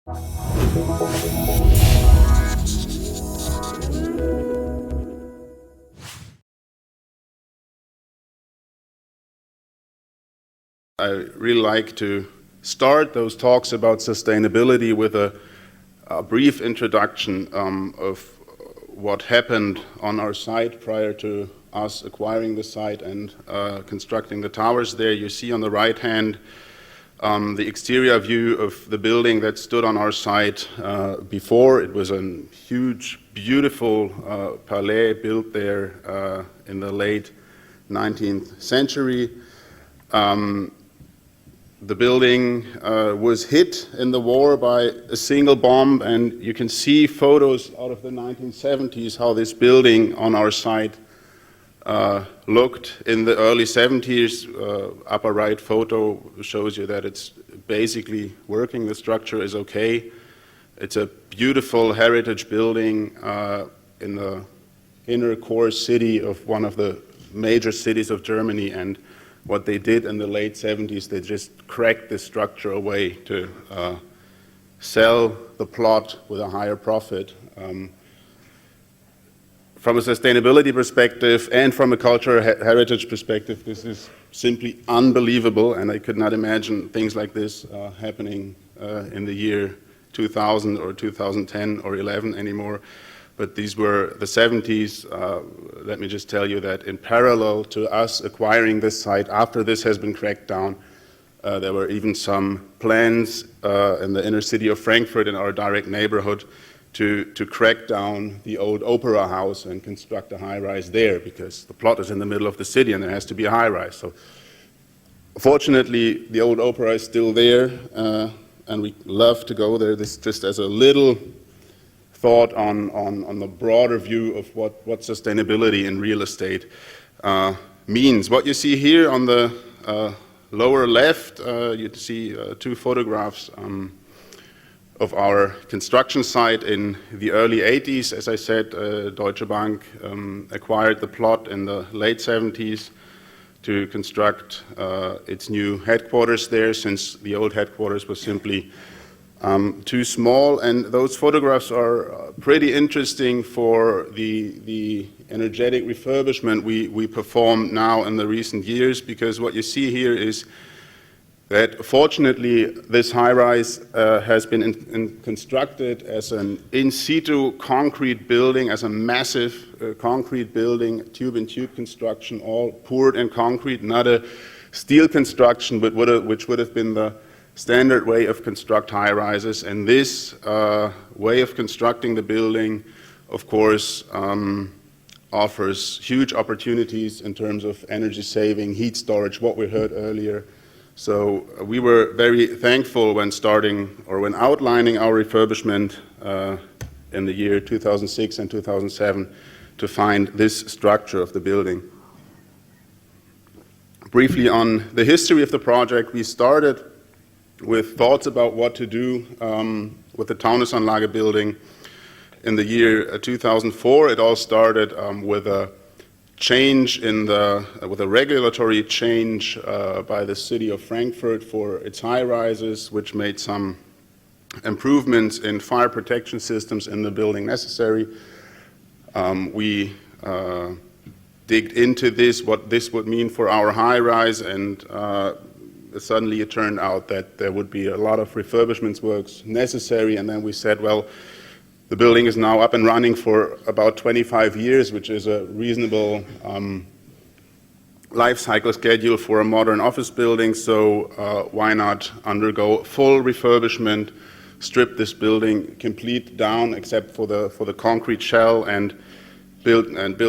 I really like to start those talks about sustainability with a brief introduction of what happened on our site prior to us acquiring the site and constructing the towers there. You see on the right hand the exterior view of the building that stood on our site before. It was a huge, beautiful palais built there in the late 19th century. The building was hit in the war by a single bomb, and you can see photos out of the 1970s how this building on our site looked in the early 70s. Upper right photo shows you that it's basically working. The structure is okay. It's a beautiful heritage building in the inner core city of one of the major cities of Germany, and what they did in the late 70s, they just cracked the structure away to sell the plot with a higher profit. From a sustainability perspective and from a cultural heritage perspective, this is simply unbelievable, and I could not imagine things like this happening in the year 2000 or 2010 or 11 anymore. But these were the 70s. Let me just tell you that in parallel to us acquiring this site, after this has been cracked down, there were even some plans in the inner city of Frankfurt, in our direct neighborhood, to crack down the old opera house and construct a high-rise there, because the plot is in the middle of the city and there has to be a high-rise. So fortunately, the old opera is still there, and we love to go there. This just as a little thought on the broader view of what sustainability in real estate means. What you see here on the lower left, you see two photographs of our construction site in the early 80s. As I said, Deutsche Bank acquired the plot in the late 70s to construct its new headquarters there, since the old headquarters was simply too small. And those photographs are pretty interesting for the energetic refurbishment we perform now in the recent years, because what you see here is that fortunately this high-rise has been constructed as an in-situ concrete building, as a massive concrete building, tube-in-tube construction, all poured in concrete, not a steel construction, but which would have been the standard way of construct high-rises. And this way of constructing the building, of course, offers huge opportunities in terms of energy saving, heat storage, what we heard earlier. So we were very thankful when outlining our refurbishment in the year 2006 and 2007 to find this structure of the building. Briefly on the history of the project, we started with thoughts about what to do with the Taunusanlage building in the year 2004. It all started with a change with a regulatory change by the city of Frankfurt for its high-rises, which made some improvements in fire protection systems in the building necessary. We digged into this, what this would mean for our high-rise, and suddenly it turned out that there would be a lot of refurbishment works necessary, and then we said, well, the building is now up and running for about 25 years, which is a reasonable life cycle schedule for a modern office building, so why not undergo full refurbishment, strip this building complete down except for the concrete shell, and build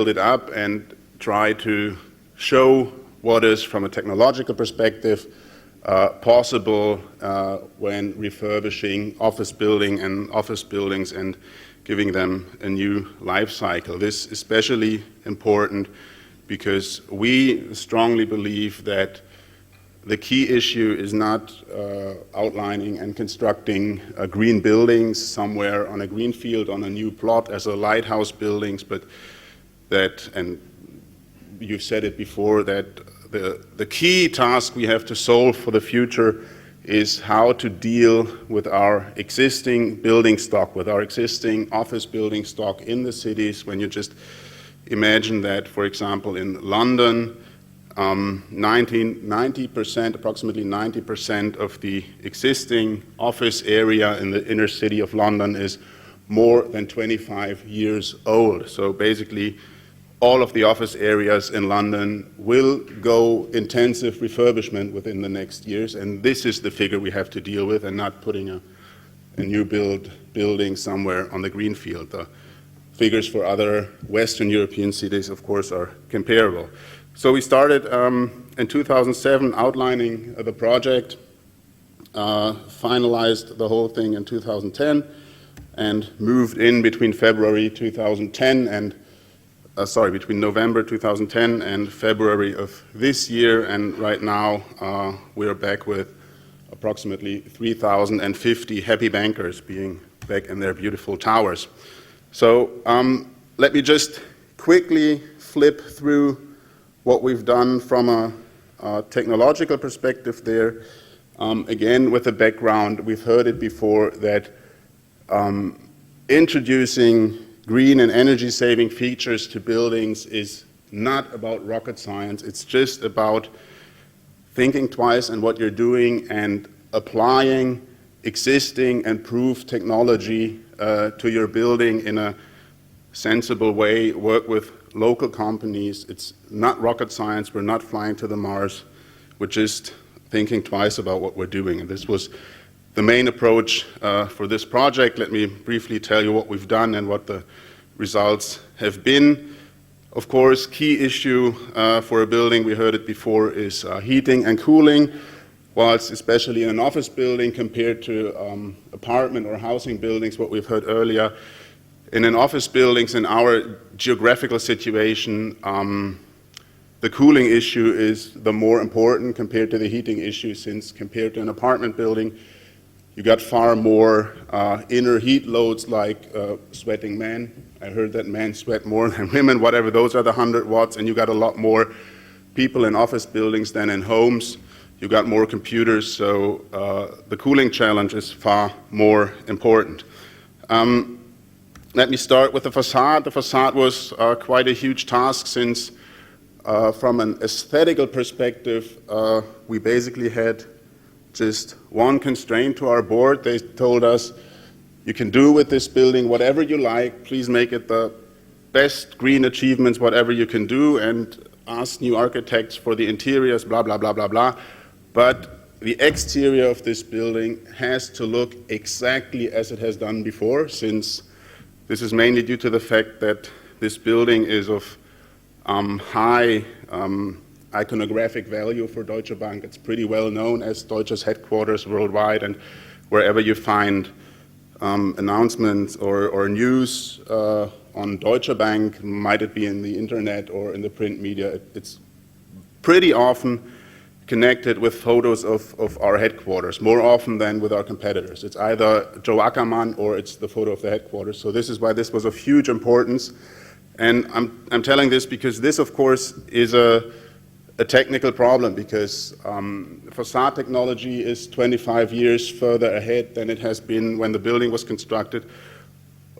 it up and try to show what is, from a technological perspective, possible when refurbishing office buildings and giving them a new life cycle. This is especially important because we strongly believe that the key issue is not outlining and constructing green buildings somewhere on a green field on a new plot as a lighthouse buildings, but that, and you've said it before, that the key task we have to solve for the future is how to deal with our existing building stock, with our existing office building stock in the cities. When you just imagine that, for example, in London, 90%, approximately 90% of the existing office area in the inner city of London is more than 25 years old. So basically, all of the office areas in London will go intensive refurbishment within the next years, and this is the figure we have to deal with, and not putting a new building somewhere on the greenfield. The figures for other Western European cities, of course, are comparable. So we started in 2007 outlining the project, finalized the whole thing in 2010, and moved in between February 2010 and between November 2010 and February of this year, and right now we're back with approximately 3,050 happy bankers being back in their beautiful towers. So let me just quickly flip through what we've done from a technological perspective there. Again, with the background, we've heard it before that introducing green and energy-saving features to buildings is not about rocket science. It's just about thinking twice on what you're doing and applying existing and proved technology to your building in a sensible way, work with local companies. It's not rocket science. We're not flying to the Mars. We're just thinking twice about what we're doing. And this was the main approach for this project. Let me briefly tell you what we've done and what the results have been. Of course, key issue for a building, we heard it before, is heating and cooling. Whilst especially in an office building compared to apartment or housing buildings, what we've heard earlier, in an office buildings, in our geographical situation, the cooling issue is the more important compared to the heating issue, since compared to an apartment building, you got far more inner heat loads like sweating men. I heard that men sweat more than women, whatever, those are the 100 watts, and you got a lot more people in office buildings than in homes. You got more computers, so the cooling challenge is far more important. Let me start with the facade. The facade was quite a huge task, since from an aesthetical perspective, we basically had just one constraint to our board. They told us, you can do with this building whatever you like, please make it the best green achievements, whatever you can do, and ask new architects for the interiors, blah, blah, blah, blah, blah. But the exterior of this building has to look exactly as it has done before, since this is mainly due to the fact that this building is of high iconographic value for Deutsche Bank. It's pretty well known as Deutsche's headquarters worldwide, and wherever you find announcements or news on Deutsche Bank, might it be in the internet or in the print media, it's pretty often connected with photos of our headquarters, more often than with our competitors. It's either Joe Ackerman or it's the photo of the headquarters. So this is why this was of huge importance. And I'm telling this because this, of course, is a technical problem, because facade technology is 25 years further ahead than it has been when the building was constructed.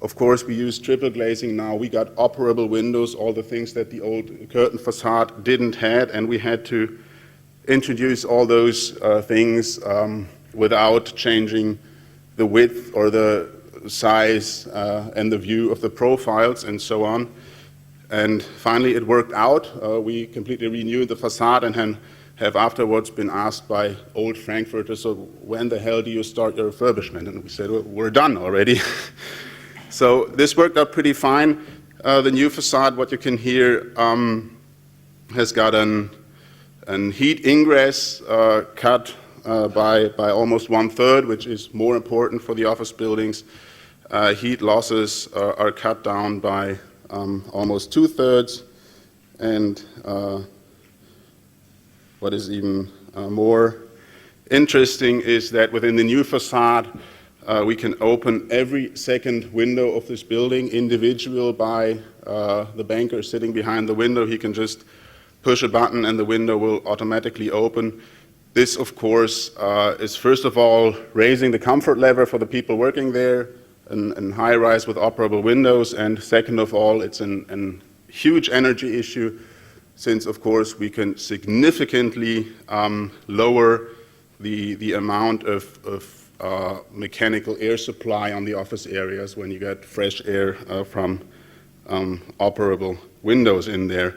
Of course, we use triple glazing now. We got operable windows, all the things that the old curtain facade didn't have, and we had to introduce all those things without changing the width or the size and the view of the profiles and so on. And finally it worked out. We completely renewed the facade and have afterwards been asked by old Frankfurters, so when the hell do you start your refurbishment? And we said, well, we're done already. So this worked out pretty fine. The new facade, what you can hear, has got an heat ingress cut by almost 1/3, which is more important for the office buildings. Heat losses are cut down by almost 2/3, and what is even more interesting is that within the new facade, we can open every second window of this building individual by the banker sitting behind the window. He can just push a button and the window will automatically open. This, of course, is first of all raising the comfort level for the people working there, and high-rise with operable windows, and second of all, it's a huge energy issue, since, of course, we can significantly lower the amount of mechanical air supply on the office areas when you get fresh air from operable windows in there.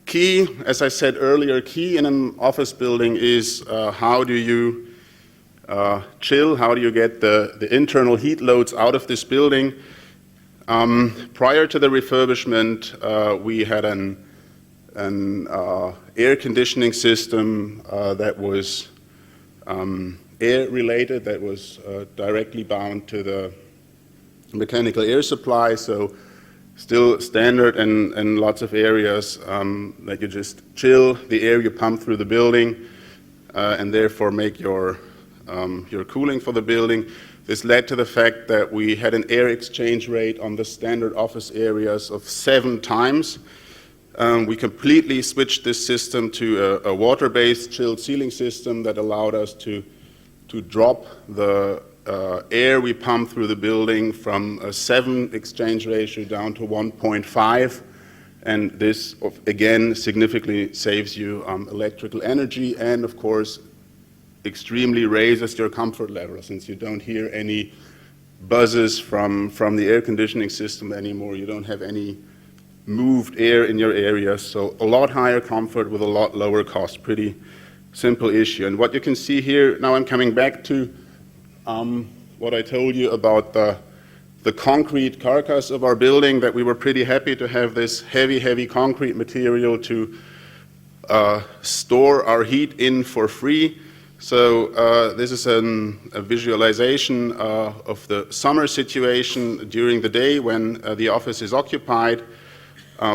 Key, as I said earlier, key in an office building is how do you chill, how do you get the internal heat loads out of this building. Prior to the refurbishment, we had an air conditioning system that was air related, that was directly bound to the mechanical air supply, so still standard in lots of areas that you just chill the air you pump through the building and therefore make your cooling for the building. This led to the fact that we had an air exchange rate on the standard office areas of 7 times. We completely switched this system to a water-based chilled ceiling system that allowed us to drop the air we pump through the building from a 7 exchange ratio down to 1.5, and this again significantly saves you electrical energy, and of course extremely raises your comfort level, since you don't hear any buzzes from the air conditioning system anymore. You don't have any moved air in your area, so a lot higher comfort with a lot lower cost. Pretty simple issue. And what you can see here, now I'm coming back to what I told you about the concrete carcass of our building, that we were pretty happy to have this heavy concrete material to store our heat in for free. So this is a visualization of the summer situation during the day when the office is occupied.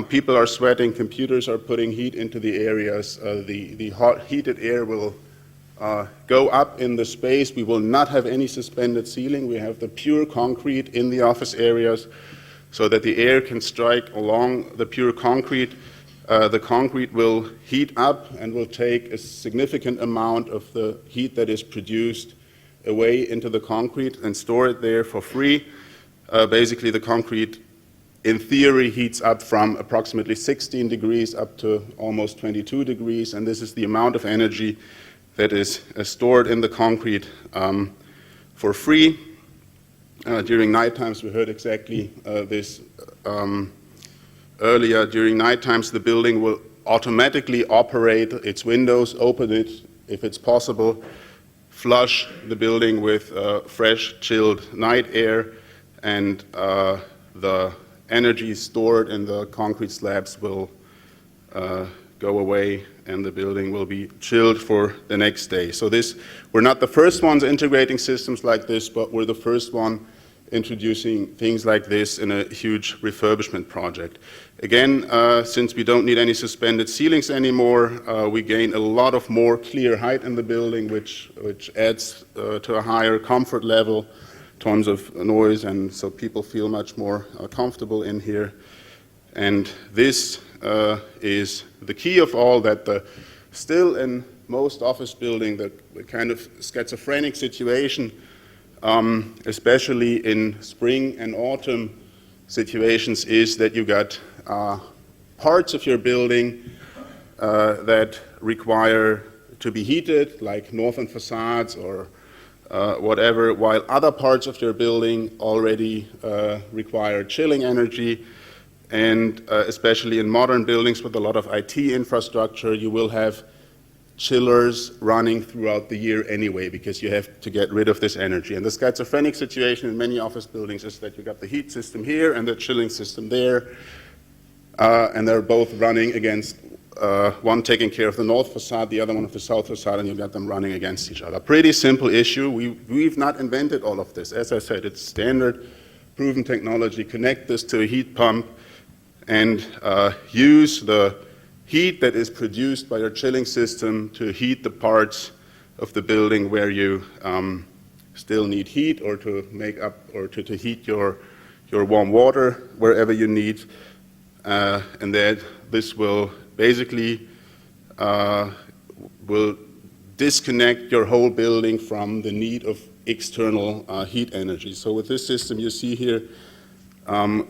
People are sweating, computers are putting heat into the areas. The hot heated air will go up in the space. We will not have any suspended ceiling. We have the pure concrete in the office areas so that the air can strike along the pure concrete. The concrete will heat up and will take a significant amount of the heat that is produced away into the concrete and store it there for free. Basically, the concrete, in theory, heats up from approximately 16 degrees up to almost 22 degrees, and this is the amount of energy that is stored in the concrete for free. During night times, we heard exactly this earlier. During night times, the building will automatically operate its windows, open it if it's possible, flush the building with fresh, chilled night air, and the energy stored in the concrete slabs will go away, and the building will be chilled for the next day. So we're not the first ones integrating systems like this, but we're the first one introducing things like this in a huge refurbishment project. Again, since we don't need any suspended ceilings anymore, we gain a lot of more clear height in the building, which adds to a higher comfort level in terms of noise, and so people feel much more comfortable in here. And this is the key of all, that still in most office building, the kind of schizophrenic situation, especially in spring and autumn situations, is that you got parts of your building that require to be heated, like northern facades or whatever, while other parts of your building already require chilling energy. And especially in modern buildings with a lot of IT infrastructure, you will have chillers running throughout the year anyway, because you have to get rid of this energy. And the schizophrenic situation in many office buildings is that you got the heat system here and the chilling system there, and they're both running against, one taking care of the north facade, the other one of the south facade, and you got them running against each other. Pretty simple issue. We've not invented all of this. As I said, it's standard, proven technology. Connect this to a heat pump and use the heat that is produced by your chilling system to heat the parts of the building where you still need heat, or to make up, or to heat your warm water wherever you need. And that this will basically will disconnect your whole building from the need of external heat energy. So with this system you see here,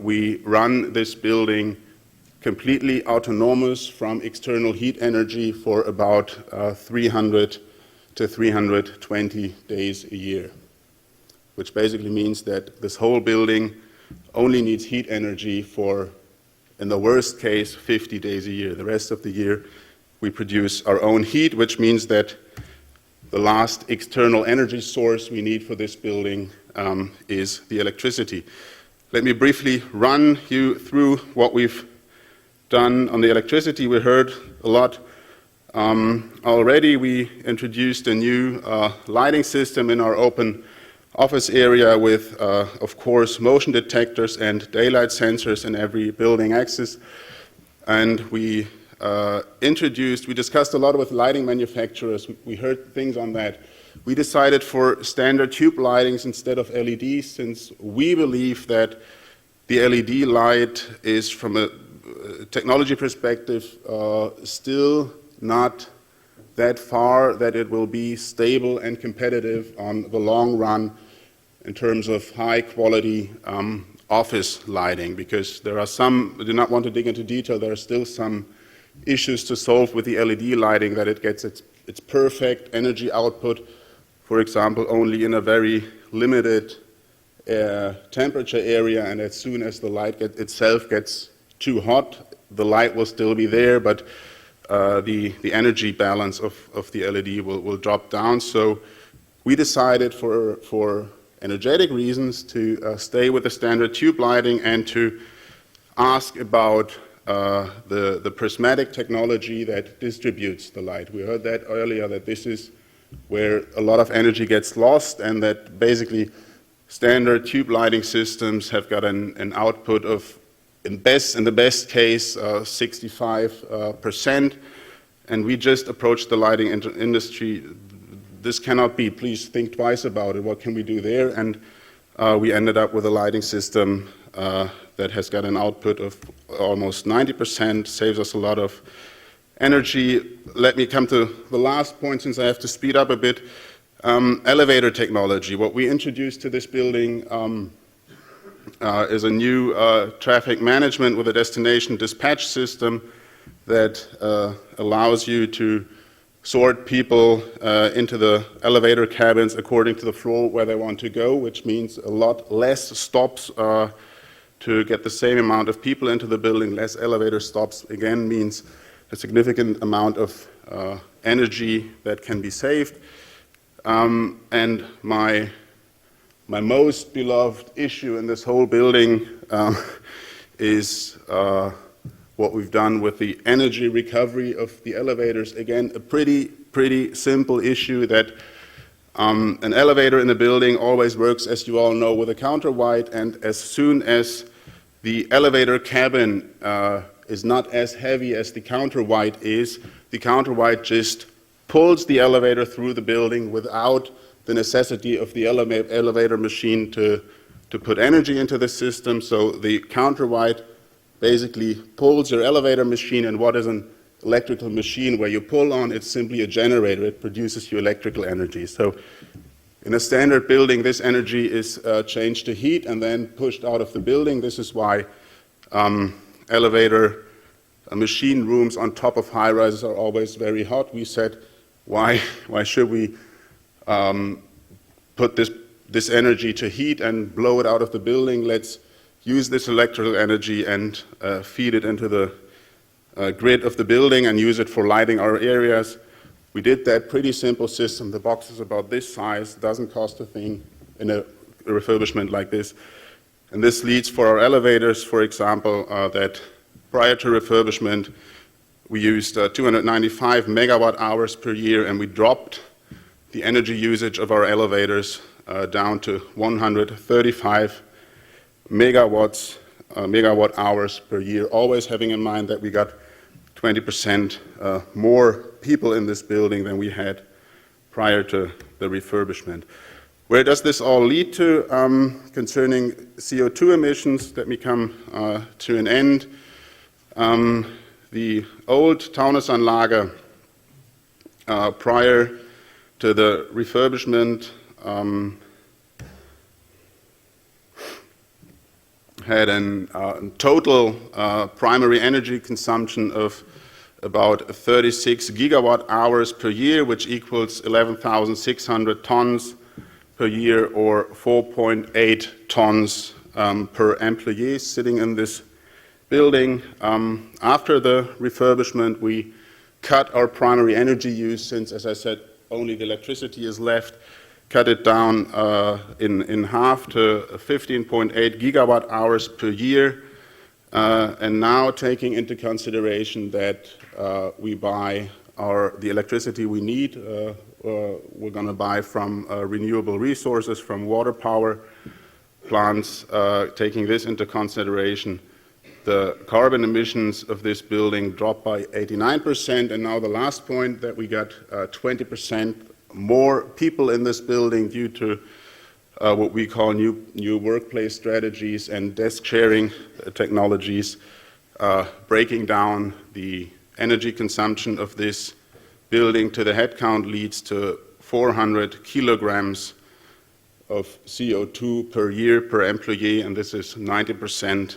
we run this building completely autonomous from external heat energy for about 300 to 320 days a year, which basically means that this whole building only needs heat energy for, in the worst case, 50 days a year. The rest of the year we produce our own heat, which means that the last external energy source we need for this building is the electricity. Let me briefly run you through what we've done on the electricity. We heard a lot already. We introduced a new lighting system in our open office area with, of course, motion detectors and daylight sensors in every building axis. And we discussed a lot with lighting manufacturers. We heard things on that. We decided for standard tube lightings instead of LEDs, since we believe that the LED light is, from a technology perspective, still not that far that it will be stable and competitive on the long run in terms of high quality office lighting, because there are some, I do not want to dig into detail, there are still some issues to solve with the LED lighting, that it gets its perfect energy output, for example, only in a very limited temperature area, and as soon as the light itself gets too hot, the light will still be there, but the energy balance of the LED will drop down. So we decided for energetic reasons to stay with the standard tube lighting and to ask about the prismatic technology that distributes the light. We heard that earlier, that this is where a lot of energy gets lost, and that basically standard tube lighting systems have got an output of, in the best case, 65%. And we just approached the lighting industry. This cannot be, please think twice about it. What can we do there? And we ended up with a lighting system that has got an output of almost 90%, saves us a lot of energy. Let me come to the last point, since I have to speed up a bit. Elevator technology. What we introduced to this building is a new traffic management with a destination dispatch system that allows you to sort people into the elevator cabins according to the floor where they want to go, which means a lot less stops to get the same amount of people into the building. Less elevator stops, again, means a significant amount of energy that can be saved. And my most beloved issue in this whole building is what we've done with the energy recovery of the elevators. Again, a pretty simple issue, that an elevator in a building always works, as you all know, with a counterweight, and as soon as the elevator cabin is not as heavy as the counterweight is, the counterweight just pulls the elevator through the building without the necessity of the elevator machine to put energy into the system. So the counterweight basically pulls your elevator machine, and what is an electrical machine where you pull on? It's simply a generator. It produces you electrical energy. So in a standard building, this energy is changed to heat and then pushed out of the building. This is why elevator machine rooms on top of high-rises are always very hot. We said, why should we put this energy to heat and blow it out of the building? Let's use this electrical energy and feed it into the grid of the building and use it for lighting our areas. We did that pretty simple system. The box is about this size, doesn't cost a thing in a refurbishment like this. And this leads for our elevators, for example, that prior to refurbishment, we used 295 megawatt hours per year, and we dropped the energy usage of our elevators down to 135 megawatt hours per year, always having in mind that we got 20% more people in this building than we had prior to the refurbishment. Where does this all lead to? Concerning CO2 emissions, let me come to an end. The old Taunusanlage prior to the refurbishment, had a total primary energy consumption of about 36 gigawatt hours per year, which equals 11,600 tons per year, or 4.8 tons per employee sitting in this building. After the refurbishment, we cut our primary energy use, since, as I said, only the electricity is left, cut it down in half to 15.8 gigawatt hours per year. And now, taking into consideration that we buy the electricity we need, we're going to buy from renewable resources, from water power plants. Taking this into consideration, the carbon emissions of this building dropped by 89%, and now the last point, that we got 20% more people in this building due to what we call new workplace strategies and desk sharing technologies. Breaking down the energy consumption of this building to the headcount leads to 400 kilograms of CO2 per year per employee, and this is 91%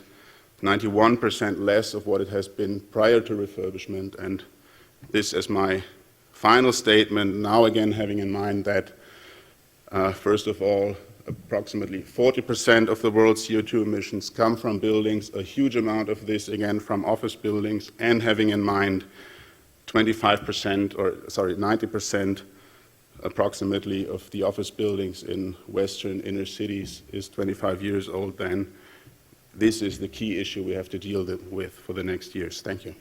less of what it has been prior to refurbishment. And this is my final statement, now again having in mind that, first of all, approximately 40% of the world's CO2 emissions come from buildings, a huge amount of this, again, from office buildings, and having in mind 90% approximately of the office buildings in Western inner cities is 25 years old, then this is the key issue we have to deal with for the next years. Thank you.